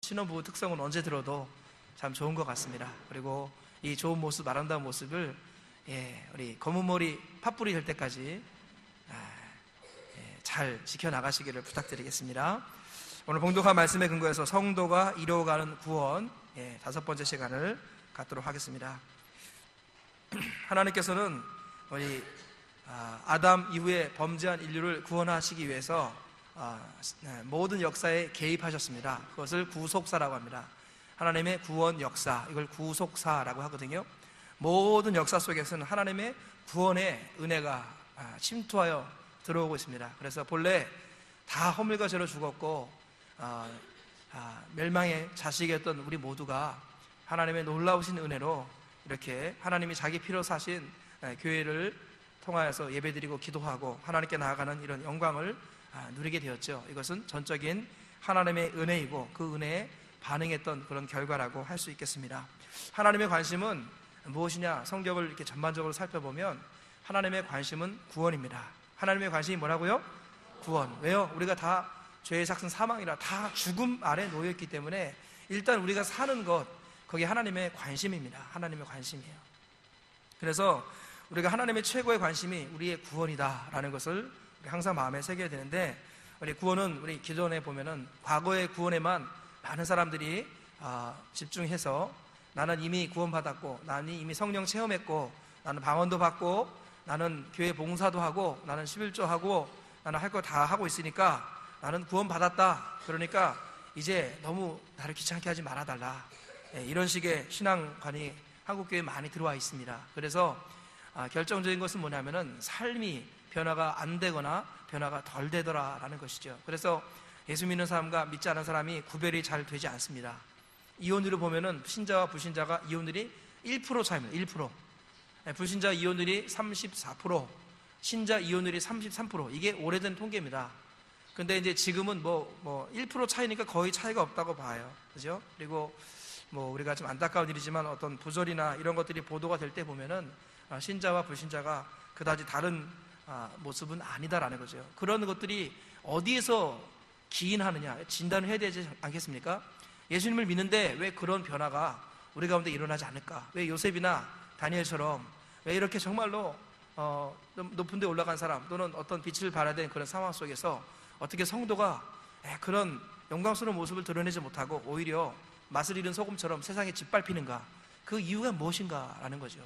신혼부부 특성은 언제 들어도 참 좋은 것 같습니다. 그리고 이 좋은 모습, 아름다운 모습을 우리 검은 머리 팥불이 될 때까지 잘 지켜나가시기를 부탁드리겠습니다. 오늘 봉독한 말씀에 근거해서 성도가 이루어가는 구원 5번째 시간을 갖도록 하겠습니다. 하나님께서는 우리 아담 이후에 범죄한 인류를 구원하시기 위해서 모든 역사에 개입하셨습니다. 그것을 구속사라고 합니다. 하나님의 구원 역사, 이걸 구속사라고 하거든요. 모든 역사 속에서는 하나님의 구원의 은혜가 침투하여 들어오고 있습니다. 그래서 본래 다 허물과 죄로 죽었고 멸망의 자식이었던 우리 모두가 하나님의 놀라우신 은혜로 이렇게 하나님이 자기 피로 사신 교회를 통하여서 예배드리고 기도하고 하나님께 나아가는 이런 영광을 누리게 되었죠. 이것은 전적인 하나님의 은혜이고 그 은혜에 반응했던 그런 결과라고 할 수 있겠습니다. 하나님의 관심은 무엇이냐? 성경을 이렇게 전반적으로 살펴보면 하나님의 관심은 구원입니다. 하나님의 관심이 뭐라고요? 구원. 왜요? 우리가 다 죄의 삭슨 사망이라 다 죽음 아래 놓여있기 때문에 일단 우리가 사는 것, 그게 하나님의 관심입니다. 하나님의 관심이에요. 그래서 우리가 하나님의 최고의 관심이 우리의 구원이다라는 것을 항상 마음에 새겨야 되는데, 우리 구원은 우리 기존에 보면은 과거의 구원에만 많은 사람들이 집중해서 나는 이미 구원받았고, 나는 이미 성령 체험했고, 나는 방언도 받고, 나는 교회 봉사도 하고, 나는 11조 하고, 나는 할 거 다 하고 있으니까 나는 구원받았다. 그러니까 이제 너무 나를 귀찮게 하지 말아달라. 이런 식의 신앙관이 한국교회에 많이 들어와 있습니다. 그래서 결정적인 것은 뭐냐면은 삶이 변화가 안 되거나 변화가 덜 되더라라는 것이죠. 그래서 예수 믿는 사람과 믿지 않은 사람이 구별이 잘 되지 않습니다. 이혼율을 보면은 신자와 불신자가 이혼율이 1% 차이입니다. 1%. 불신자 이혼율이 34%, 신자 이혼율이 33%. 이게 오래된 통계입니다. 근데 이제 지금은 뭐 1% 차이니까 거의 차이가 없다고 봐요. 그죠? 그리고 우리가 좀 안타까운 일이지만 어떤 부절이나 이런 것들이 보도가 될 때 보면은 신자와 불신자가 그다지 다른 모습은 아니다라는 거죠. 그런 것들이 어디에서 기인하느냐, 진단을 해야 되지 않겠습니까? 예수님을 믿는데 왜 그런 변화가 우리 가운데 일어나지 않을까? 왜 요셉이나 다니엘처럼 왜 이렇게 정말로 높은 데 올라간 사람, 또는 어떤 빛을 발해야 되는 그런 상황 속에서 어떻게 성도가 그런 영광스러운 모습을 드러내지 못하고 오히려 맛을 잃은 소금처럼 세상에 짓밟히는가? 그 이유가 무엇인가라는 거죠.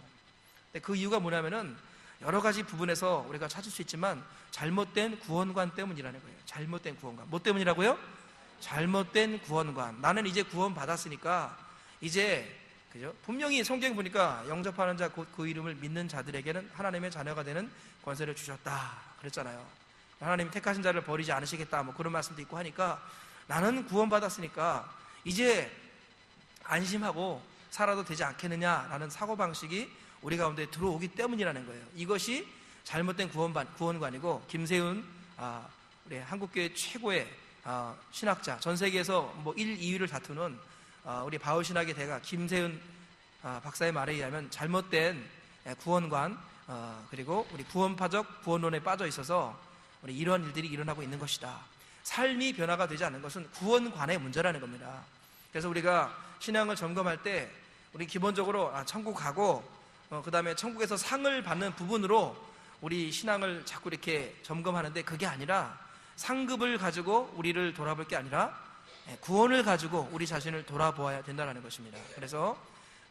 그 이유가 뭐냐면은 여러 가지 부분에서 우리가 찾을 수 있지만 잘못된 구원관 때문이라는 거예요. 잘못된 구원관. 뭐 때문이라고요? 잘못된 구원관. 나는 이제 구원 받았으니까 이제, 그죠? 분명히 성경 보니까 영접하는 자 곧 그 이름을 믿는 자들에게는 하나님의 자녀가 되는 권세를 주셨다 그랬잖아요. 하나님이 택하신 자를 버리지 않으시겠다 뭐 그런 말씀도 있고 하니까 나는 구원 받았으니까 이제 안심하고 살아도 되지 않겠느냐라는 사고방식이 우리 가운데 들어오기 때문이라는 거예요. 이것이 잘못된 구원관이고, 김세훈 우리 한국교회 최고의 신학자, 전 세계에서 1, 2위를 다투는 우리 바울신학의 대가 김세훈 박사의 말에 의하면 잘못된 구원관, 그리고 우리 구원파적 구원론에 빠져 있어서 우리 이런 일들이 일어나고 있는 것이다. 삶이 변화가 되지 않는 것은 구원관의 문제라는 겁니다. 그래서 우리가 신앙을 점검할 때 우리 기본적으로 천국 가고 그 다음에 천국에서 상을 받는 부분으로 우리 신앙을 자꾸 이렇게 점검하는데, 그게 아니라 상급을 가지고 우리를 돌아볼 게 아니라 구원을 가지고 우리 자신을 돌아보아야 된다는 것입니다. 그래서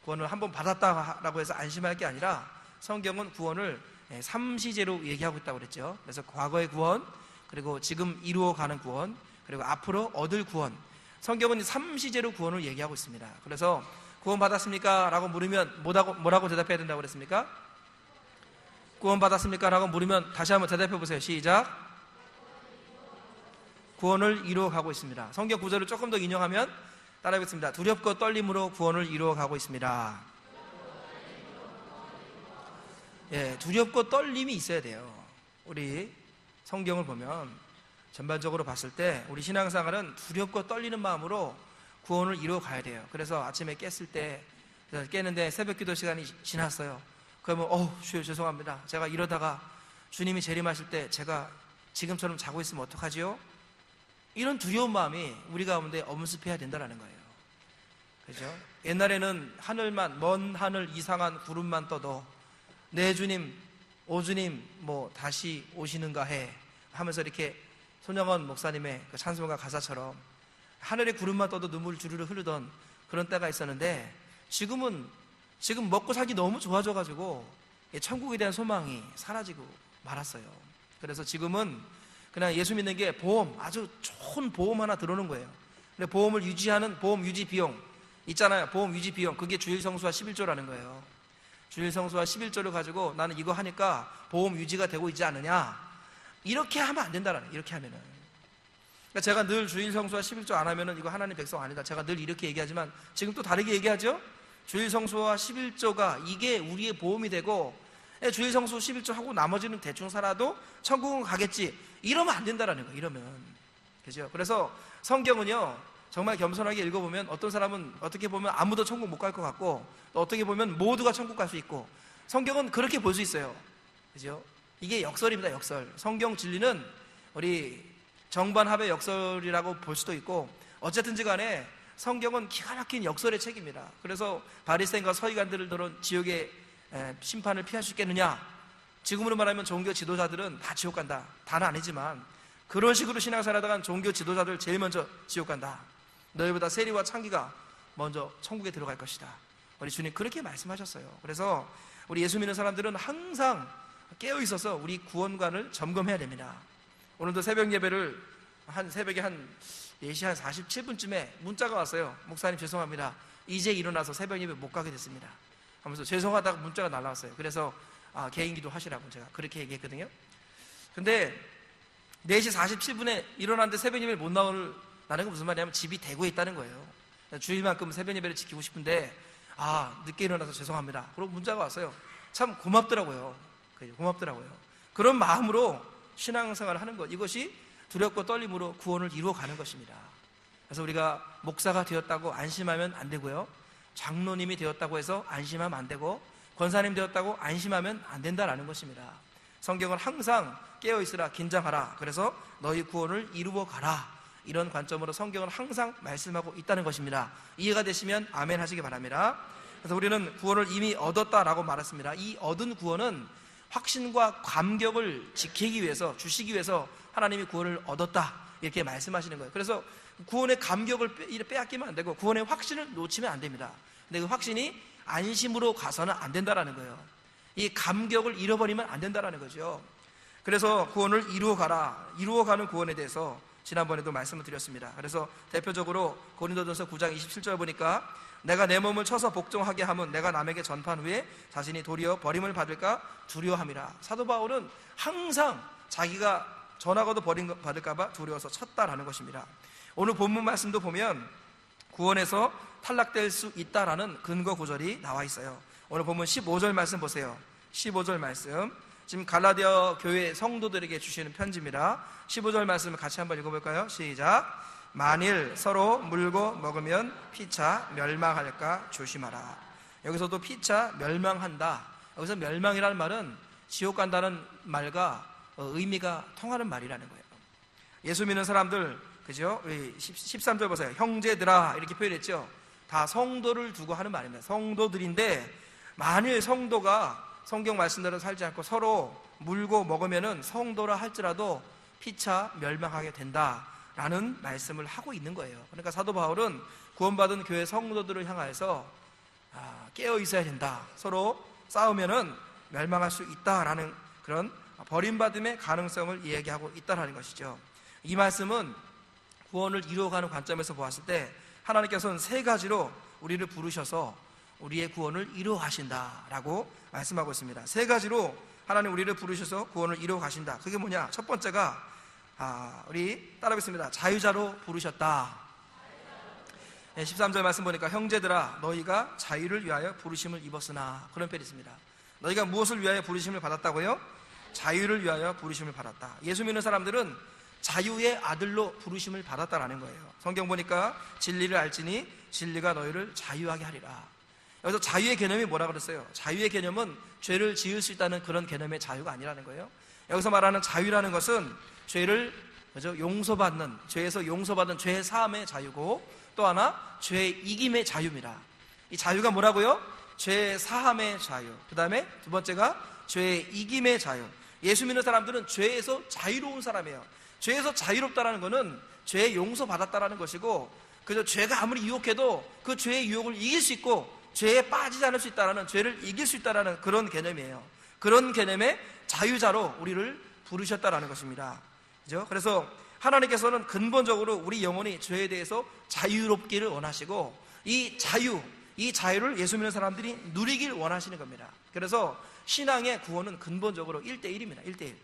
구원을 한번 받았다라고 해서 안심할 게 아니라 성경은 구원을 삼시제로 얘기하고 있다고 그랬죠. 그래서 과거의 구원, 그리고 지금 이루어가는 구원, 그리고 앞으로 얻을 구원, 성경은 삼시제로 구원을 얘기하고 있습니다. 그래서 구원 받았습니까? 라고 물으면 뭐라고 대답해야 된다고 그랬습니까? 구원 받았습니까? 라고 물으면 다시 한번 대답해 보세요. 시작. 구원을 이루어가고 있습니다. 성경 구절을 조금 더 인용하면 따라하겠습니다. 두렵고 떨림으로 구원을 이루어가고 있습니다. 두렵고 떨림이 있어야 돼요. 우리 성경을 보면 전반적으로 봤을 때 우리 신앙생활은 두렵고 떨리는 마음으로 구원을 이루어가야 돼요. 그래서 아침에 깼을 때, 깨는데 새벽 기도 시간이 지났어요. 그러면 주여 죄송합니다. 제가 이러다가 주님이 재림하실 때 제가 지금처럼 자고 있으면 어떡하지요? 이런 두려운 마음이 우리 가운데 엄습해야 된다는 거예요. 그죠? 옛날에는 하늘만, 먼 하늘 이상한 구름만 떠도 내 주님, 오 주님, 뭐 다시 오시는가 해 하면서 이렇게 손영원 목사님의 그 찬송가 가사처럼 하늘에 구름만 떠도 눈물 주르르 흐르던 그런 때가 있었는데, 지금 먹고 살기 너무 좋아져가지고 천국에 대한 소망이 사라지고 말았어요. 그래서 지금은 그냥 예수 믿는 게 보험, 아주 좋은 보험 하나 들어오는 거예요. 근데 보험을 유지하는 보험 유지 비용 있잖아요. 보험 유지 비용, 그게 주일 성수와 11조라는 거예요. 주일 성수와 11조를 가지고 나는 이거 하니까 보험 유지가 되고 있지 않느냐, 이렇게 하면 안 된다라는 거예요. 이렇게 하면은. 그러니까 제가 늘 주일 성수와 11조 안 하면은 이거 하나님 백성 아니다, 제가 늘 이렇게 얘기하지만 지금 또 다르게 얘기하죠. 주일 성수와 11조가 이게 우리의 보험이 되고, 주일 성수 11조 하고 나머지는 대충 살아도 천국은 가겠지, 이러면 안 된다라는 거예요. 이러면. 그죠? 그래서 성경은요, 정말 겸손하게 읽어보면 어떤 사람은 어떻게 보면 아무도 천국 못 갈 것 같고, 또 어떻게 보면 모두가 천국 갈 수 있고, 성경은 그렇게 볼 수 있어요. 그죠? 이게 역설입니다. 역설. 성경 진리는 우리 정반합의 역설이라고 볼 수도 있고, 어쨌든지 간에 성경은 기가 막힌 역설의 책입니다. 그래서 바리새인과 서기관들을 들은 지옥의 심판을 피할 수 있겠느냐, 지금으로 말하면 종교 지도자들은 다 지옥 간다, 다는 아니지만 그런 식으로 신앙생활하다간 종교 지도자들 제일 먼저 지옥 간다, 너희보다 세리와 창기가 먼저 천국에 들어갈 것이다, 우리 주님 그렇게 말씀하셨어요. 그래서 우리 예수 믿는 사람들은 항상 깨어있어서 우리 구원관을 점검해야 됩니다. 오늘도 새벽 예배를 새벽에 한 4시 한 47분쯤에 문자가 왔어요. 목사님 죄송합니다, 이제 일어나서 새벽 예배 못 가게 됐습니다 하면서 죄송하다고 문자가 날라왔어요. 그래서 개인기도 하시라고 제가 그렇게 얘기했거든요. 근데 4시 47분에 일어났는데 새벽 예배를 못 나오는 건 무슨 말이냐면 집이 대구에 있다는 거예요. 주일만큼 새벽 예배를 지키고 싶은데 늦게 일어나서 죄송합니다, 그리고 문자가 왔어요. 참 고맙더라고요. 고맙더라고요. 그런 마음으로 신앙생활을 하는 것, 이것이 두렵고 떨림으로 구원을 이루어가는 것입니다. 그래서 우리가 목사가 되었다고 안심하면 안 되고요, 장로님이 되었다고 해서 안심하면 안 되고, 권사님 되었다고 안심하면 안 된다라는 것입니다. 성경은 항상 깨어있으라, 긴장하라, 그래서 너희 구원을 이루어 가라, 이런 관점으로 성경은 항상 말씀하고 있다는 것입니다. 이해가 되시면 아멘 하시기 바랍니다. 그래서 우리는 구원을 이미 얻었다라고 말했습니다. 이 얻은 구원은 확신과 감격을 지키기 위해서, 주시기 위해서 하나님이 구원을 얻었다, 이렇게 말씀하시는 거예요. 그래서 구원의 감격을 빼앗기면 안 되고, 구원의 확신을 놓치면 안 됩니다. 근데 그 확신이 안심으로 가서는 안 된다라는 거예요. 이 감격을 잃어버리면 안 된다라는 거죠. 그래서 구원을 이루어가라, 이루어가는 구원에 대해서 지난번에도 말씀을 드렸습니다. 그래서 대표적으로 고린도전서 9장 27절 보니까, 내가 내 몸을 쳐서 복종하게 하면 내가 남에게 전파한 후에 자신이 도리어 버림을 받을까 두려워함이라. 사도 바울은 항상 자기가 전하고도 버림받을까 봐 두려워서 쳤다라는 것입니다. 오늘 본문 말씀도 보면 구원에서 탈락될 수 있다라는 근거 구절이 나와 있어요. 오늘 본문 15절 말씀 보세요. 15절 말씀, 지금 갈라디아 교회 성도들에게 주시는 편지입니다. 15절 말씀을 같이 한번 읽어볼까요? 시작. 만일 서로 물고 먹으면 피차 멸망할까 조심하라. 여기서도 피차 멸망한다, 여기서 멸망이라는 말은 지옥 간다는 말과 의미가 통하는 말이라는 거예요. 예수 믿는 사람들, 그죠? 13절 보세요. 형제들아, 이렇게 표현했죠. 다 성도를 두고 하는 말입니다. 성도들인데, 만일 성도가 성경 말씀대로 살지 않고 서로 물고 먹으면은 성도라 할지라도 피차 멸망하게 된다라는 말씀을 하고 있는 거예요. 그러니까 사도 바울은 구원받은 교회 성도들을 향하여서 깨어 있어야 된다, 서로 싸우면은 멸망할 수 있다라는 그런 버림받음의 가능성을 이야기하고 있다라는 것이죠. 이 말씀은 구원을 이루어가는 관점에서 보았을 때 하나님께서는 3가지로 우리를 부르셔서 우리의 구원을 이루어 가신다라고 말씀하고 있습니다. 3가지로 하나님 우리를 부르셔서 구원을 이루어 가신다. 그게 뭐냐? 첫 번째가 우리 따라하겠습니다. 자유자로 부르셨다. 13절 말씀 보니까, 형제들아 너희가 자유를 위하여 부르심을 입었으나, 그런 표현이 있습니다. 너희가 무엇을 위하여 부르심을 받았다고요? 자유를 위하여 부르심을 받았다. 예수 믿는 사람들은 자유의 아들로 부르심을 받았다라는 거예요. 성경 보니까 진리를 알지니 진리가 너희를 자유하게 하리라. 여기서 자유의 개념이 뭐라 그랬어요? 자유의 개념은 죄를 지을 수 있다는 그런 개념의 자유가 아니라는 거예요. 여기서 말하는 자유라는 것은 죄를 용서받는, 죄에서 용서받은 죄 사함의 자유고, 또 하나 죄 이김의 자유입니다. 이 자유가 뭐라고요? 죄 사함의 자유. 그 다음에 두 번째가 죄 이김의 자유. 예수 믿는 사람들은 죄에서 자유로운 사람이에요. 죄에서 자유롭다는 것은 죄 용서받았다는 것이고, 그저 죄가 아무리 유혹해도 그 죄의 유혹을 이길 수 있고 죄에 빠지지 않을 수 있다는, 죄를 이길 수 있다는 그런 개념이에요. 그런 개념의 자유자로 우리를 부르셨다는 것입니다. 그죠? 그래서 하나님께서는 근본적으로 우리 영혼이 죄에 대해서 자유롭기를 원하시고, 이 자유를 예수 믿는 사람들이 누리길 원하시는 겁니다. 그래서 신앙의 구원은 근본적으로 1대1입니다. 1대1.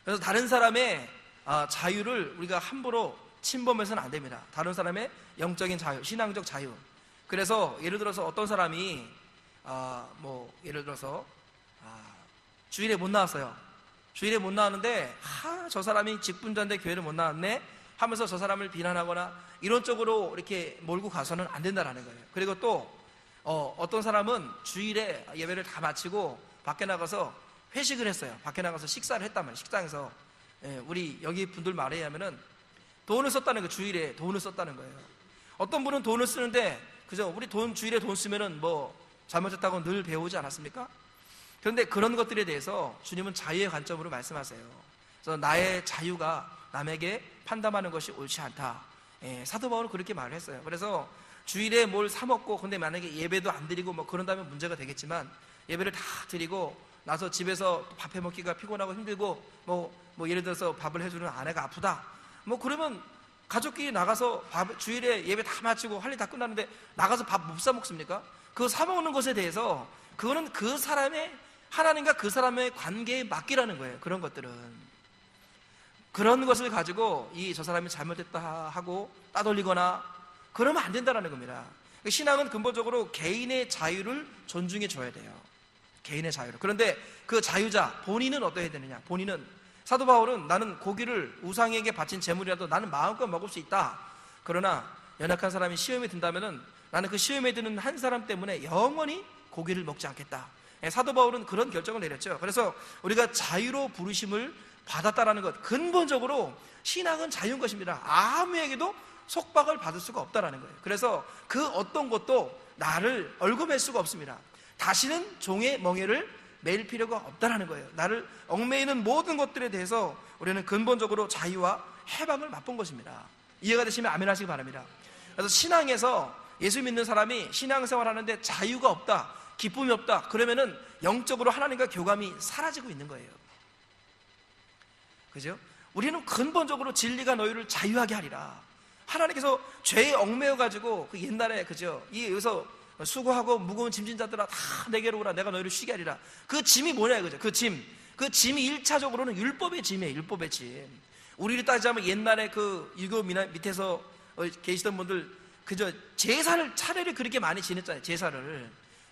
그래서 다른 사람의 자유를 우리가 함부로 침범해서는 안 됩니다. 다른 사람의 영적인 자유, 신앙적 자유. 그래서 예를 들어서 어떤 사람이 예를 들어서 주일에 못 나왔어요. 주일에 못 나왔는데 저 사람이 직분자인데 교회를 못 나왔네 하면서 저 사람을 비난하거나 이런 쪽으로 이렇게 몰고 가서는 안 된다라는 거예요. 그리고 또 어떤 사람은 주일에 예배를 다 마치고 밖에 나가서 회식을 했어요. 밖에 나가서 식사를 했단 말이에요. 식당에서. 우리 여기 분들 말에 의하면은 돈을 썼다는 거예요. 주일에 돈을 썼다는 거예요. 어떤 분은 돈을 쓰는데, 그죠? 우리 주일에 돈 쓰면은 잘못했다고 늘 배우지 않았습니까? 그런데 그런 것들에 대해서 주님은 자유의 관점으로 말씀하세요. 그래서 나의 자유가 남에게 판단하는 것이 옳지 않다. 사도 바울은 그렇게 말을 했어요. 그래서 주일에 뭘 사먹고, 근데 만약에 예배도 안 드리고 그런다면 문제가 되겠지만, 예배를 다 드리고 나서 집에서 밥 해먹기가 피곤하고 힘들고 예를 들어서 밥을 해주는 아내가 아프다, 그러면 가족끼리 나가서 주일에 예배 다 마치고 할 일 다 끝났는데 나가서 밥 못 사 먹습니까? 그 사 먹는 것에 대해서 그거는 그 사람의, 하나님과 그 사람의 관계에 맡기라는 거예요. 그런 것들은. 그런 것을 가지고 저 사람이 잘못했다 하고 따돌리거나 그러면 안 된다는 겁니다. 신앙은 근본적으로 개인의 자유를 존중해 줘야 돼요. 개인의 자유를. 그런데 그 자유자 본인은 어떠해야 되느냐? 본인은, 사도 바울은 나는 고기를 우상에게 바친 제물이라도 나는 마음껏 먹을 수 있다. 그러나 연약한 사람이 시험에 든다면은 나는 그 시험에 드는 한 사람 때문에 영원히 고기를 먹지 않겠다. 사도 바울은 그런 결정을 내렸죠. 그래서 우리가 자유로 부르심을 받았다라는 것, 근본적으로 신앙은 자유인 것입니다. 아무에게도 속박을 받을 수가 없다라는 거예요. 그래서 그 어떤 것도 나를 얽어맬 수가 없습니다. 다시는 종의 멍에를 매일 필요가 없다라는 거예요. 나를 얽매이는 모든 것들에 대해서 우리는 근본적으로 자유와 해방을 맛본 것입니다. 이해가 되시면 아멘 하시기 바랍니다. 그래서 신앙에서 예수 믿는 사람이 신앙생활 하는데 자유가 없다, 기쁨이 없다, 그러면은 영적으로 하나님과 교감이 사라지고 있는 거예요. 그죠? 우리는 근본적으로 진리가 너희를 자유하게 하리라. 하나님께서 죄에 얽매여가지고 그 옛날에, 그죠? 여기서 수고하고 무거운 짐진 자들아 다 내게로 오라, 내가 너희를 쉬게 하리라. 그 짐이 뭐냐 이거죠. 그 짐이 1차적으로는 율법의 짐이에요. 율법의 짐. 우리를 따지자면 옛날에 그 유교 밑에서 계시던 분들, 그저 제사를 차례를 그렇게 많이 지냈잖아요.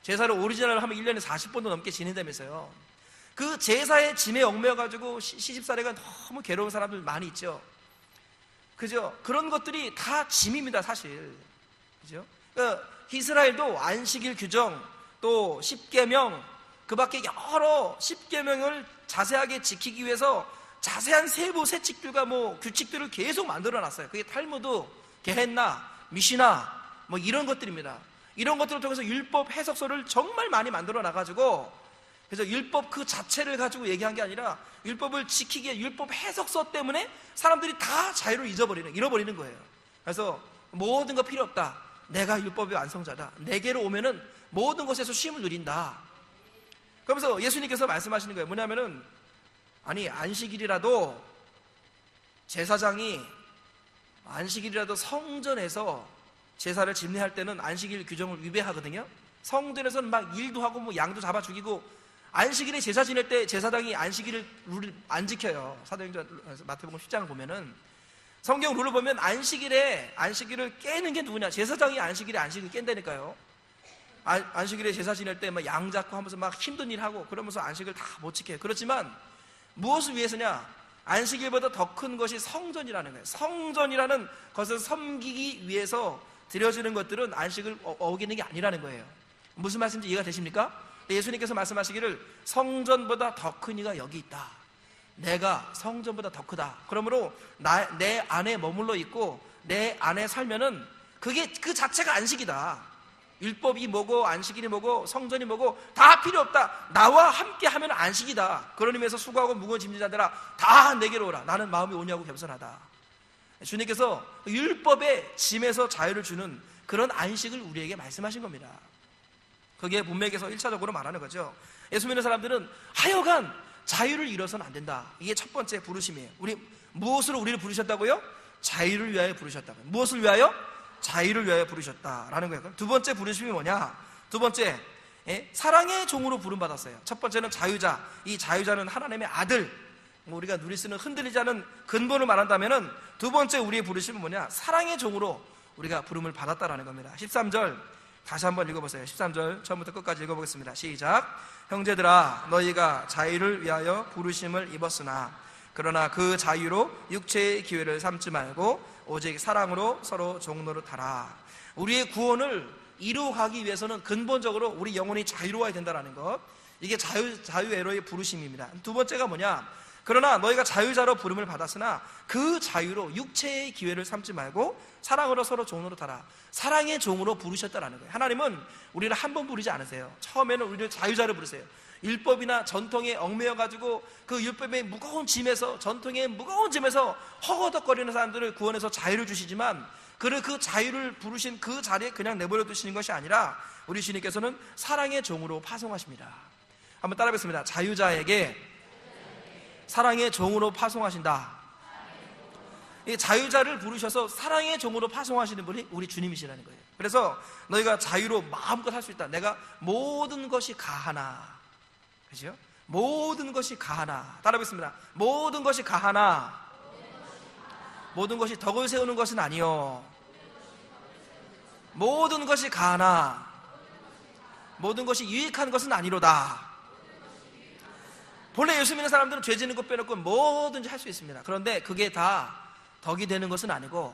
제사를 오리지널 하면 1년에 40번도 넘게 지낸다면서요. 그 제사의 짐에 얽매여가지고 시집살이가 너무 괴로운 사람들 많이 있죠. 그죠? 그런 것들이 다 짐입니다, 사실. 그죠? 그러니까 이스라엘도 안식일 규정, 또 십계명, 그 밖에 여러 십계명을 자세하게 지키기 위해서 자세한 세부 세칙들과 규칙들을 계속 만들어 놨어요. 그게 탈무드, 게헨나, 미시나 이런 것들입니다. 이런 것들을 통해서 율법 해석서를 정말 많이 만들어 놔가지고, 그래서 율법 그 자체를 가지고 얘기한 게 아니라 율법을 지키기에 율법 해석서 때문에 사람들이 다 자유를 잃어버리는 거예요. 그래서 모든 거 필요 없다, 내가 율법의 완성자다, 내게로 오면은 모든 것에서 쉼을 누린다. 그러면서 예수님께서 말씀하시는 거예요. 뭐냐면은, 아니 안식일이라도 제사장이 성전에서 제사를 집례할 때는 안식일 규정을 위배하거든요. 성전에서는 막 일도 하고 양도 잡아 죽이고, 안식일에 제사 지낼 때 제사장이 안식일을 룰을 안 지켜요. 사도행전 마태복음 10장을 보면은, 성경 룰을 보면 안식일을 깨는 게 누구냐? 제사장이 안식일을 깬다니까요. 안식일에 제사 지낼 때 양 잡고 하면서 막 힘든 일 하고 그러면서 안식을 다 못 지켜요. 그렇지만 무엇을 위해서냐? 안식일보다 더 큰 것이 성전이라는 거예요. 성전이라는 것을 섬기기 위해서 드려지는 것들은 안식을 어기는 게 아니라는 거예요. 무슨 말씀인지 이해가 되십니까? 예수님께서 말씀하시기를 성전보다 더 큰 이가 여기 있다. 내가 성전보다 더 크다. 그러므로 내 안에 머물러 있고 내 안에 살면은 그게 그 자체가 안식이다. 율법이 뭐고 안식일이 뭐고 성전이 뭐고 다 필요 없다. 나와 함께 하면 안식이다. 그런 의미에서 수고하고 무거운 짐진 자들아 다 내게로 오라. 나는 마음이 온유하고 겸손하다. 주님께서 율법의 짐에서 자유를 주는 그런 안식을 우리에게 말씀하신 겁니다. 그게 문맥에서 1차적으로 말하는 거죠. 예수 믿는 사람들은 하여간 자유를 잃어서는 안 된다. 이게 첫 번째 부르심이에요. 무엇으로 우리를 부르셨다고요? 자유를 위하여 부르셨다고요. 무엇을 위하여? 자유를 위하여 부르셨다라는 거예요. 그럼 두 번째 부르심이 뭐냐? 두 번째, 사랑의 종으로 부름받았어요. 첫 번째는 자유자. 이 자유자는 하나님의 아들. 우리가 누릴 수 있는 흔들리지 않은 근본을 말한다면은 두 번째 우리의 부르심은 뭐냐? 사랑의 종으로 우리가 부름을 받았다라는 겁니다. 13절 다시 한번 읽어보세요. 13절 처음부터 끝까지 읽어보겠습니다. 시작. 형제들아 너희가 자유를 위하여 부르심을 입었으나 그러나 그 자유로 육체의 기회를 삼지 말고 오직 사랑으로 서로 종노릇하라. 우리의 구원을 이루어가기 위해서는 근본적으로 우리 영혼이 자유로워야 된다는 것. 이게 자유애로의 부르심입니다. 두 번째가 뭐냐? 그러나 너희가 자유자로 부름을 받았으나 그 자유로 육체의 기회를 삼지 말고 사랑으로 서로 종노릇하라. 사랑의 종으로 부르셨다는 거예요. 하나님은 우리를 한 번 부르지 않으세요. 처음에는 우리를 자유자로 부르세요. 율법이나 전통에 얽매여가지고 그 율법의 무거운 짐에서, 전통의 무거운 짐에서 허거덕거리는 사람들을 구원해서 자유를 주시지만 그 자유를 부르신 그 자리에 그냥 내버려 두시는 것이 아니라 우리 주님께서는 사랑의 종으로 파송하십니다. 한번 따라하겠습니다. 자유자에게 사랑의 종으로 파송하신다. 이 자유자를 부르셔서 사랑의 종으로 파송하시는 분이 우리 주님이시라는 거예요. 그래서 너희가 자유로 마음껏 할 수 있다. 내가 모든 것이 가하나. 그죠? 모든 것이 가하나. 따라하겠습니다. 모든 것이 가하나. 모든 것이 덕을 세우는 것은 아니요. 모든 것이 가하나. 모든 것이 유익한 것은 아니로다. 본래 예수 믿는 사람들은 죄 지는 것 빼놓고 뭐든지 할 수 있습니다. 그런데 그게 다 덕이 되는 것은 아니고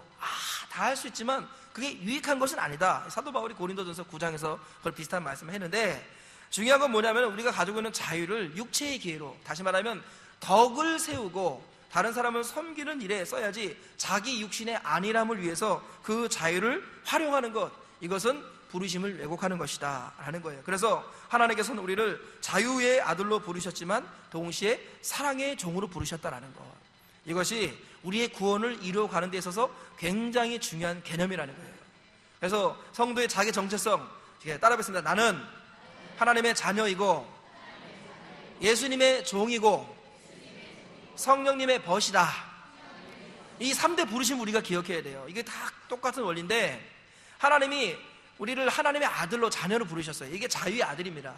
다 할 수 있지만 그게 유익한 것은 아니다. 사도 바울이 고린도전서 9장에서 그걸 비슷한 말씀을 했는데 중요한 건 뭐냐면 우리가 가지고 있는 자유를 육체의 기회로, 다시 말하면 덕을 세우고 다른 사람을 섬기는 일에 써야지 자기 육신의 안일함을 위해서 그 자유를 활용하는 것, 이것은 부르심을 왜곡하는 것이다 라는 거예요. 그래서 하나님께서는 우리를 자유의 아들로 부르셨지만 동시에 사랑의 종으로 부르셨다라는 것, 이것이 우리의 구원을 이루어가는 데 있어서 굉장히 중요한 개념이라는 거예요. 그래서 성도의 자기 정체성 따라하겠습니다. 나는 하나님의 자녀이고 예수님의 종이고 성령님의 벗이다. 이 3대 부르심 우리가 기억해야 돼요. 이게 다 똑같은 원리인데 하나님이 우리를 하나님의 아들로 자녀로 부르셨어요. 이게 자유의 아들입니다.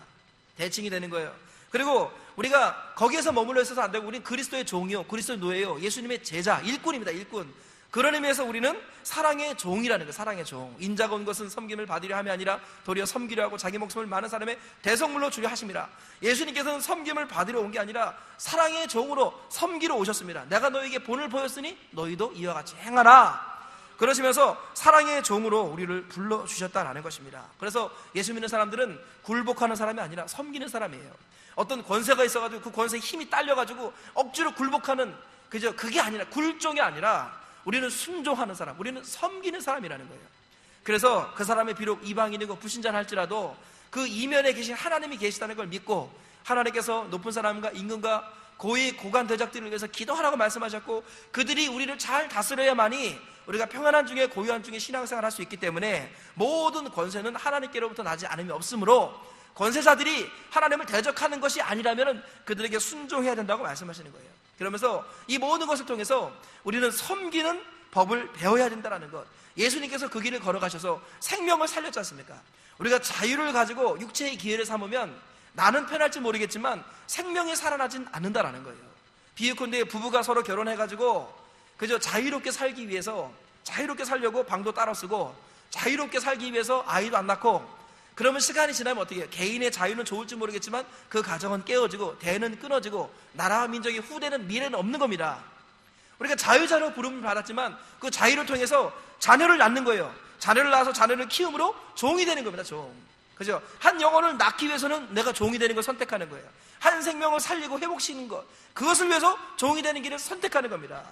대칭이 되는 거예요. 그리고 우리가 거기에서 머물러 있어서 안 되고 우리는 그리스도의 종이요, 그리스도의 노예요, 예수님의 제자, 일꾼입니다. 일꾼. 그런 의미에서 우리는 사랑의 종이라는 거예요. 사랑의 종. 인자가 온 것은 섬김을 받으려 함이 아니라 도리어 섬기려 하고 자기 목숨을 많은 사람의 대성물로 주려 하십니다. 예수님께서는 섬김을 받으려 온 게 아니라 사랑의 종으로 섬기러 오셨습니다. 내가 너에게 본을 보였으니 너희도 이와 같이 행하라. 그러시면서 사랑의 종으로 우리를 불러주셨다라는 것입니다. 그래서 예수 믿는 사람들은 굴복하는 사람이 아니라 섬기는 사람이에요. 어떤 권세가 있어가지고 그 권세에 힘이 딸려가지고 억지로 굴복하는, 그게 아니라, 굴종이 아니라 우리는 순종하는 사람, 우리는 섬기는 사람이라는 거예요. 그래서 그 사람이 비록 이방인이고 불신자는 할지라도 그 이면에 계신 하나님이 계시다는 걸 믿고 하나님께서 높은 사람과 임금과 고위 고관 대적들을 위해서 기도하라고 말씀하셨고 그들이 우리를 잘 다스려야만이 우리가 평안한 중에 고요한 중에 신앙생활을 할 수 있기 때문에 모든 권세는 하나님께로부터 나지 않음이 없으므로 권세자들이 하나님을 대적하는 것이 아니라면 그들에게 순종해야 된다고 말씀하시는 거예요. 그러면서 이 모든 것을 통해서 우리는 섬기는 법을 배워야 된다는 것, 예수님께서 그 길을 걸어가셔서 생명을 살렸지 않습니까? 우리가 자유를 가지고 육체의 기회를 삼으면 나는 편할지 모르겠지만 생명이 살아나진 않는다라는 거예요. 비유컨대 부부가 서로 결혼해가지고 그저 자유롭게 살기 위해서, 자유롭게 살려고 방도 따로 쓰고 자유롭게 살기 위해서 아이도 안 낳고, 그러면 시간이 지나면 어떻게 해요? 개인의 자유는 좋을지 모르겠지만 그 가정은 깨어지고 대는 끊어지고 나라와 민족의 후대는 미래는 없는 겁니다. 우리가 자유자로 부름을 받았지만 그 자유를 통해서 자녀를 낳는 거예요. 자녀를 낳아서 자녀를 키움으로 종이 되는 겁니다. 종. 그죠? 한 영혼을 낳기 위해서는 내가 종이 되는 걸 선택하는 거예요. 한 생명을 살리고 회복시키는 것, 그것을 위해서 종이 되는 길을 선택하는 겁니다.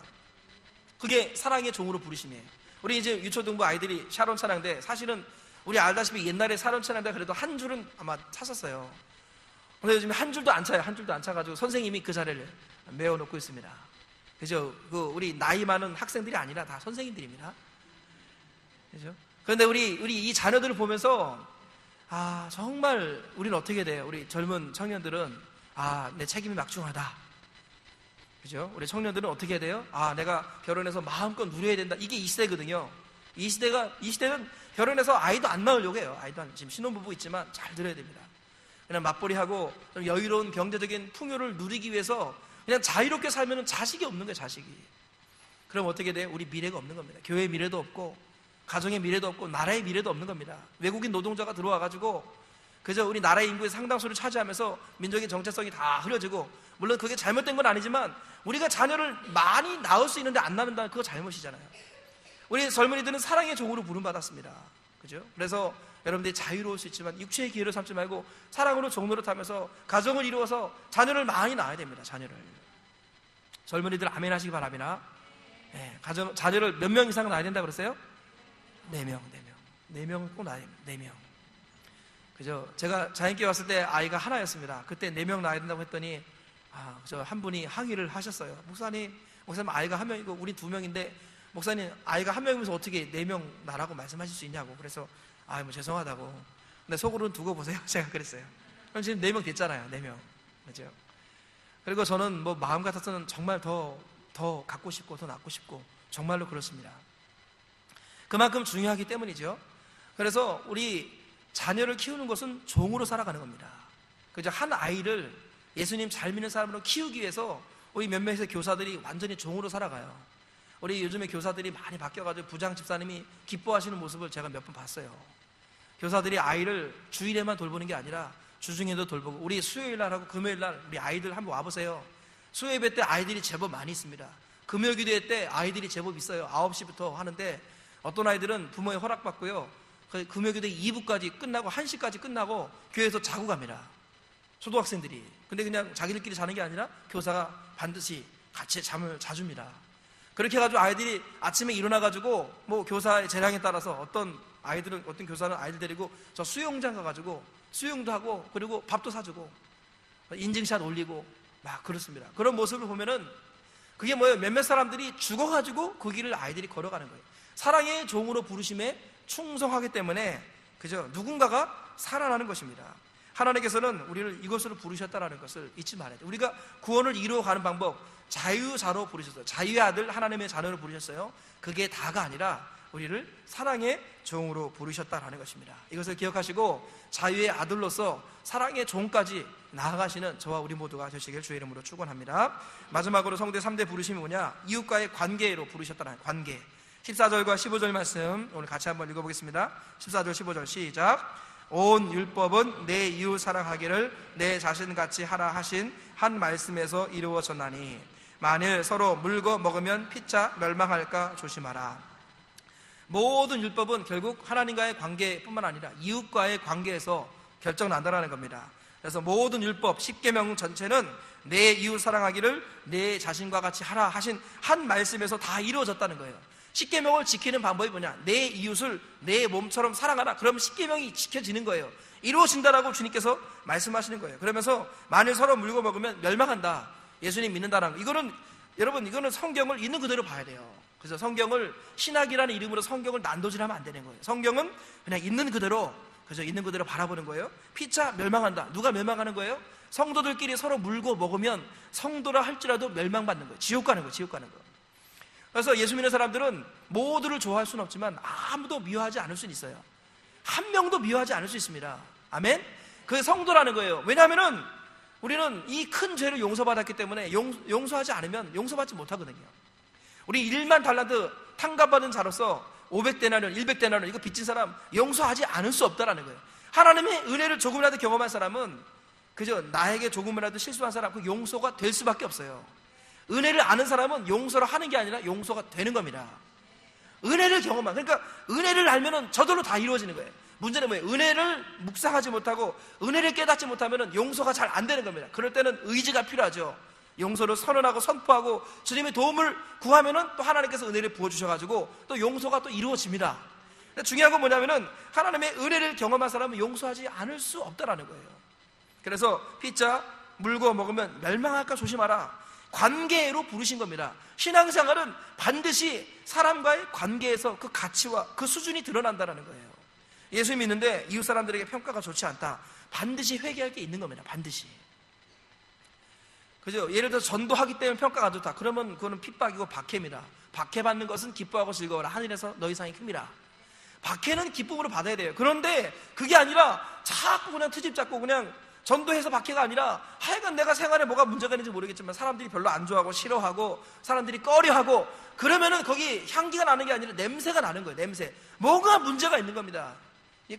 그게 사랑의 종으로 부르심이에요. 우리 이제 유초등부 아이들이 샤론 찬양대, 사실은 우리 알다시피 옛날에 샤론 찬양대 그래도 한 줄은 아마 찼었어요. 근데 요즘 한 줄도 안 차요. 한 줄도 안 차가지고 선생님이 그 자리를 메워놓고 있습니다. 그죠? 우리 나이 많은 학생들이 아니라 다 선생님들입니다. 그죠? 그런데 우리 이 자녀들을 보면서 정말 우리는 어떻게 돼요? 우리 젊은 청년들은 내 책임이 막중하다. 그죠? 우리 청년들은 어떻게 해야 돼요? 내가 결혼해서 마음껏 누려야 된다. 이게 이 시대거든요. 이 시대는 결혼해서 아이도 안 낳으려고 해요. 지금 신혼부부 있지만 잘 들어야 됩니다. 그냥 맞벌이하고 좀 여유로운 경제적인 풍요를 누리기 위해서 그냥 자유롭게 살면 자식이 없는 거예요, 자식이. 그럼 어떻게 돼요? 우리 미래가 없는 겁니다. 교회의 미래도 없고, 가정의 미래도 없고, 나라의 미래도 없는 겁니다. 외국인 노동자가 들어와가지고, 그저 우리 나라의 인구의 상당수를 차지하면서 민족의 정체성이 다 흐려지고, 물론 그게 잘못된 건 아니지만, 우리가 자녀를 많이 낳을 수 있는데 안 낳는다는 그거 잘못이잖아요. 우리 젊은이들은 사랑의 종으로 부름받았습니다. 그죠? 그래서 여러분들이 자유로울 수 있지만 육체의 기회를 삼지 말고 사랑으로 종로를 타면서 가정을 이루어서 자녀를 많이 낳아야 됩니다. 자녀를. 젊은이들 아멘 하시기 바랍니다. 자녀를 몇 명 이상 낳아야 된다고 그랬어요? 4명. 4명은 꼭 낳아야 됩니다. 4명. 그죠? 제가 자연께 왔을 때 아이가 하나였습니다. 그때 4명 낳아야 된다고 했더니 한 분이 항의를 하셨어요. 목사님 아이가 1명이고 우리 2명인데 목사님 아이가 1명이면서 어떻게 4명 낳으라고 말씀하실 수 있냐고. 그래서 뭐 죄송하다고. 근데 속으로는 두고 보세요. 제가 그랬어요. 그럼 지금 4명 됐잖아요. 4명. 그죠? 그리고 저는 마음 같아서는 정말 더 갖고 싶고 더 낳고 싶고 정말로 그렇습니다. 그만큼 중요하기 때문이죠. 그래서 우리 자녀를 키우는 것은 종으로 살아가는 겁니다. 그죠? 한 아이를 예수님 잘 믿는 사람으로 키우기 위해서 우리 몇몇의 교사들이 완전히 종으로 살아가요. 우리 요즘에 교사들이 많이 바뀌어가지고 부장 집사님이 기뻐하시는 모습을 제가 몇 번 봤어요. 교사들이 아이를 주일에만 돌보는 게 아니라 주중에도 돌보고, 우리 수요일날하고 금요일날 우리 아이들 한번 와보세요. 수요예배 때 아이들이 제법 많이 있습니다. 금요기도회 때 아이들이 제법 있어요. 9시부터 하는데 어떤 아이들은 부모의 허락받고요, 금요기도회 2부까지 끝나고 1시까지 끝나고 교회에서 자고 갑니다. 초등학생들이. 근데 그냥 자기들끼리 자는 게 아니라 교사가 반드시 같이 잠을 자줍니다. 그렇게 해가지고 아이들이 아침에 일어나가지고 교사의 재량에 따라서 어떤 교사는 아이들 데리고 저 수영장 가가지고 수영도 하고, 그리고 밥도 사주고 인증샷 올리고 막 그렇습니다. 그런 모습을 보면은 그게 뭐예요? 몇몇 사람들이 죽어가지고 그 길을 아이들이 걸어가는 거예요. 사랑의 종으로 부르심에 충성하기 때문에, 그죠? 누군가가 살아나는 것입니다. 하나님께서는 우리를 이것으로 부르셨다라는 것을 잊지 말아야 돼요. 우리가 구원을 이루어가는 방법, 자유자로 부르셨어요. 자유의 아들, 하나님의 자녀로 부르셨어요. 그게 다가 아니라 우리를 사랑의 종으로 부르셨다라는 것입니다. 이것을 기억하시고 자유의 아들로서 사랑의 종까지 나아가시는 저와 우리 모두가 되시길 주의 이름으로 축원합니다. 마지막으로 성대 3대 부르심이 뭐냐? 이웃과의 관계로 부르셨다는 관계. 14절과 15절 말씀 오늘 같이 한번 읽어보겠습니다. 14절 15절 시작. 온 율법은 내 이웃 사랑하기를 내 자신같이 하라 하신 한 말씀에서 이루어졌나니 만일 서로 물고 먹으면 피차 멸망할까 조심하라. 모든 율법은 결국 하나님과의 관계뿐만 아니라 이웃과의 관계에서 결정난다라는 겁니다. 그래서 모든 율법 10계명 전체는 내 이웃 사랑하기를 내 자신과 같이 하라 하신 한 말씀에서 다 이루어졌다는 거예요. 10계명을 지키는 방법이 뭐냐? 내 이웃을 내 몸처럼 사랑하라. 그러면 10계명이 지켜지는 거예요. 이루어진다라고 주님께서 말씀하시는 거예요. 그러면서 만일 서로 물고 먹으면 멸망한다. 예수님 믿는다라는 거. 이거는 성경을 있는 그대로 봐야 돼요. 그래서 성경을 신학이라는 이름으로 성경을 난도질하면 안 되는 거예요. 성경은 그냥 있는 그대로, 그래서 있는 그대로 바라보는 거예요. 피차 멸망한다. 누가 멸망하는 거예요? 성도들끼리 서로 물고 먹으면 성도라 할지라도 멸망받는 거예요. 지옥 가는 거예요. 그래서 예수 믿는 사람들은 모두를 좋아할 수는 없지만 아무도 미워하지 않을 수는 있어요. 한 명도 미워하지 않을 수 있습니다. 아멘? 그게 성도라는 거예요. 왜냐하면은 우리는 이 큰 죄를 용서받았기 때문에 용서하지 않으면 용서받지 못하거든요. 우리 1만 달란트 탕감받은 자로서 500데나리온, 100데나리온 이거 빚진 사람 용서하지 않을 수 없다라는 거예요. 하나님의 은혜를 조금이라도 경험한 사람은 그저 나에게 조금이라도 실수한 사람 그 용서가 될 수밖에 없어요. 은혜를 아는 사람은 용서를 하는 게 아니라 용서가 되는 겁니다. 은혜를 경험한, 그러니까 은혜를 알면은 저절로 다 이루어지는 거예요. 문제는 뭐예요? 은혜를 묵상하지 못하고 은혜를 깨닫지 못하면은 용서가 잘 안 되는 겁니다. 그럴 때는 의지가 필요하죠. 용서를 선언하고 선포하고 주님의 도움을 구하면은 또 하나님께서 은혜를 부어주셔가지고 또 용서가 또 이루어집니다. 중요한 건 뭐냐면은 하나님의 은혜를 경험한 사람은 용서하지 않을 수 없다라는 거예요. 그래서 피자 물고 먹으면 멸망할까 조심하라. 관계로 부르신 겁니다. 신앙생활은 반드시 사람과의 관계에서 그 가치와 그 수준이 드러난다는 거예요. 예수 믿는데 이웃 사람들에게 평가가 좋지 않다. 반드시 회개할 게 있는 겁니다. 반드시. 그죠? 예를 들어서 전도하기 때문에 평가가 안 좋다. 그러면 그거는 핍박이고 박해입니다. 박해받는 것은 기뻐하고 즐거워라. 하늘에서 너희 상이 큽니다. 박해는 기쁨으로 받아야 돼요. 그런데 그게 아니라 자꾸 그냥 트집 잡고 그냥 전도해서 박해가 아니라 하여간 내가 생활에 뭐가 문제가 있는지 모르겠지만 사람들이 별로 안 좋아하고 싫어하고 사람들이 꺼려하고 그러면은 거기 향기가 나는 게 아니라 냄새가 나는 거예요. 냄새. 뭐가 문제가 있는 겁니다.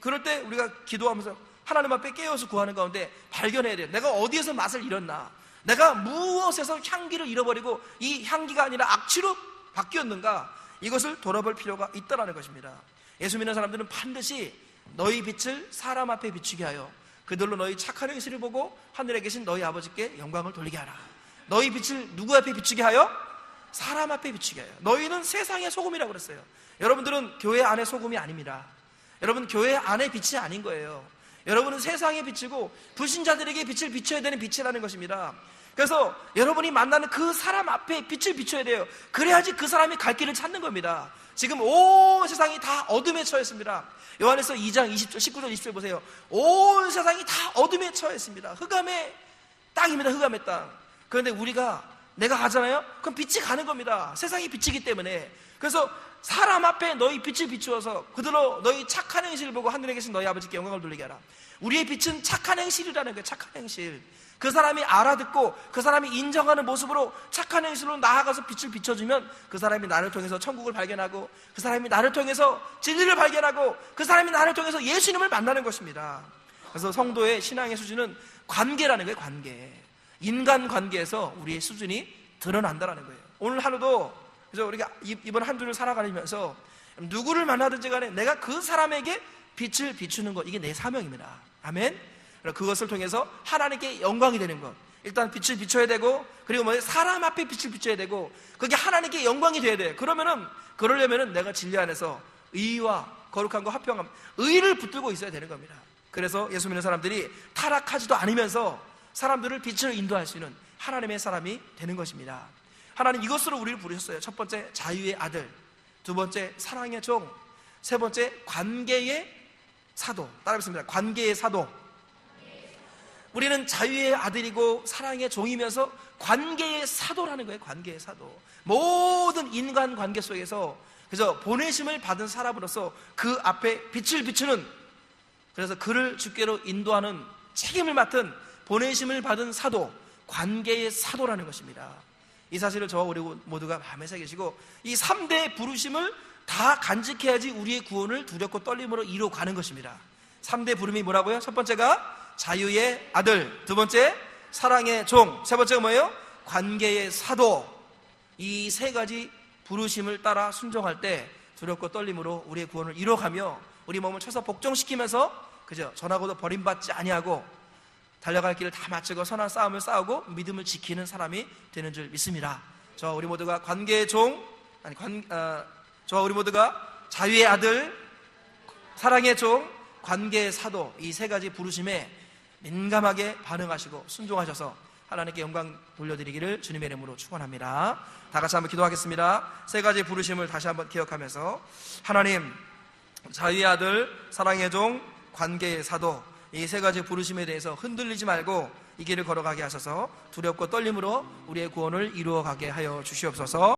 그럴 때 우리가 기도하면서 하나님 앞에 깨어서 구하는 가운데 발견해야 돼요. 내가 어디에서 맛을 잃었나? 내가 무엇에서 향기를 잃어버리고 이 향기가 아니라 악취로 바뀌었는가? 이것을 돌아볼 필요가 있다는 것입니다. 예수 믿는 사람들은 반드시 너희 빛을 사람 앞에 비추게 하여 그들로 너희 착한 행실을 보고 하늘에 계신 너희 아버지께 영광을 돌리게 하라. 너희 빛을 누구 앞에 비추게 하여? 사람 앞에 비추게 하여. 너희는 세상의 소금이라고 그랬어요. 여러분들은 교회 안의 소금이 아닙니다. 여러분 교회 안의 빛이 아닌 거예요. 여러분은 세상에 비치고 불신자들에게 빛을 비춰야 되는 빛이라는 것입니다. 그래서 여러분이 만나는 그 사람 앞에 빛을 비춰야 돼요. 그래야지 그 사람이 갈 길을 찾는 겁니다. 지금 온 세상이 다 어둠에 처했습니다. 요한에서 2장 20절, 19절, 20절 보세요. 온 세상이 다 어둠에 처했습니다. 흑암의 땅입니다. 흑암의 땅. 그런데 내가 가잖아요? 그럼 빛이 가는 겁니다. 세상이 빛이기 때문에. 그래서 사람 앞에 너희 빛을 비추어서 그들로 너희 착한 행실을 보고 하늘에 계신 너희 아버지께 영광을 돌리게 하라. 우리의 빛은 착한 행실이라는 거예요. 착한 행실. 그 사람이 알아듣고 그 사람이 인정하는 모습으로 착한 행실로 나아가서 빛을 비춰주면 그 사람이 나를 통해서 천국을 발견하고 그 사람이 나를 통해서 진리를 발견하고 그 사람이 나를 통해서 예수님을 만나는 것입니다. 그래서 성도의 신앙의 수준은 관계라는 거예요. 관계. 인간관계에서 우리의 수준이 드러난다는 거예요. 오늘 하루도 그래서 우리가 이번 한 주를 살아가면서 누구를 만나든지 간에 내가 그 사람에게 빛을 비추는 것, 이게 내 사명입니다. 아멘. 그것을 통해서 하나님께 영광이 되는 것. 일단 빛을 비춰야 되고, 그리고 사람 앞에 빛을 비춰야 되고, 그게 하나님께 영광이 돼야 돼요. 그러려면은 내가 진리 안에서 의와 거룩함과 화평함, 의를 붙들고 있어야 되는 겁니다. 그래서 예수 믿는 사람들이 타락하지도 않으면서 사람들을 빛으로 인도할 수 있는 하나님의 사람이 되는 것입니다. 하나님 이것으로 우리를 부르셨어요. 첫 번째 자유의 아들, 두 번째 사랑의 종, 세 번째 관계의 사도. 따라하겠습니다. 관계의 사도. 우리는 자유의 아들이고 사랑의 종이면서 관계의 사도라는 거예요. 관계의 사도. 모든 인간관계 속에서 그래서 보내심을 받은 사람으로서 그 앞에 빛을 비추는, 그래서 그를 주께로 인도하는 책임을 맡은 보내심을 받은 사도, 관계의 사도라는 것입니다. 이 사실을 저와 우리 모두가 마음에 새기시고 이 3대의 부르심을 다 간직해야지 우리의 구원을 두렵고 떨림으로 이루어가는 것입니다. 3대 부름이 뭐라고요? 첫 번째가 자유의 아들, 두 번째 사랑의 종, 세 번째가 뭐예요? 관계의 사도. 이 세 가지 부르심을 따라 순종할 때 두렵고 떨림으로 우리의 구원을 이뤄가며 우리 몸을 쳐서 복종시키면서 그저 전하고도 버림받지 아니하고 달려갈 길을 다 마치고 선한 싸움을 싸우고 믿음을 지키는 사람이 되는 줄 믿습니다. 저와 우리 모두가 관계의 종, 저와 우리 모두가 자유의 아들, 사랑의 종, 관계의 사도, 이 세 가지 부르심에 민감하게 반응하시고 순종하셔서 하나님께 영광 돌려드리기를 주님의 이름으로 축원합니다. 다 같이 한번 기도하겠습니다. 세 가지 부르심을 다시 한번 기억하면서 하나님, 자유의 아들, 사랑의 종, 관계의 사도, 이 세 가지 부르심에 대해서 흔들리지 말고 이 길을 걸어가게 하셔서 두렵고 떨림으로 우리의 구원을 이루어가게 하여 주시옵소서.